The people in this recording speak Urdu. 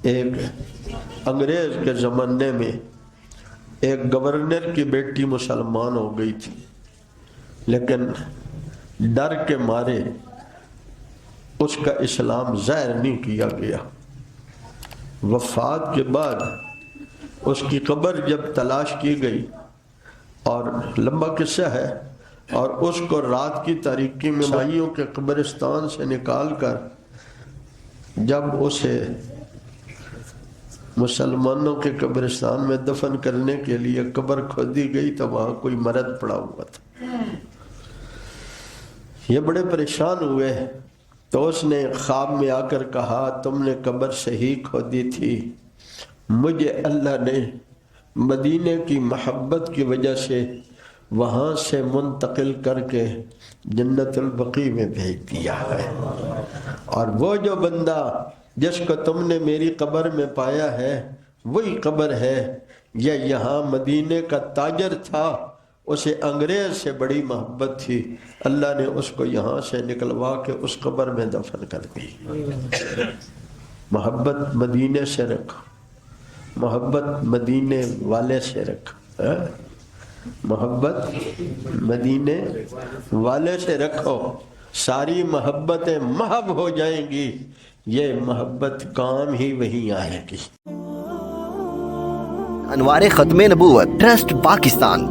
ایک انگریز کے زمانے میں ایک گورنر کی بیٹی مسلمان ہو گئی تھی، لیکن ڈر کے مارے اس کا اسلام ظاہر نہیں کیا گیا۔ وفات کے بعد اس کی قبر جب تلاش کی گئی، اور لمبا قصہ ہے، اور اس کو رات کی تاریکی میں مائیوں کے قبرستان سے نکال کر جب اسے مسلمانوں کے قبرستان میں دفن کرنے کے لیے قبر کھودی گئی تو وہاں کوئی مرد پڑا ہوا تھا۔ یہ بڑے پریشان ہوئے تو اس نے خواب میں آ کر کہا، تم نے قبر صحیح کھودی تھی، مجھے اللہ نے مدینے کی محبت کی وجہ سے وہاں سے منتقل کر کے جنت البقیع میں بھیج دیا ہے، اور وہ جو بندہ جس کو تم نے میری قبر میں پایا ہے وہی قبر ہے۔ یہ یہاں مدینے کا تاجر تھا، اسے انگریز سے بڑی محبت تھی، اللہ نے اس کو یہاں سے نکلوا کے اس قبر میں دفن کر دی۔ محبت مدینے سے رکھو، محبت مدینے والے سے رکھو، محبت مدینے والے سے رکھو، ساری محبتیں محب ہو جائیں گی، یہ محبت کام ہی وہیں آئے گی۔ انوار ختم نبوت ٹرسٹ پاکستان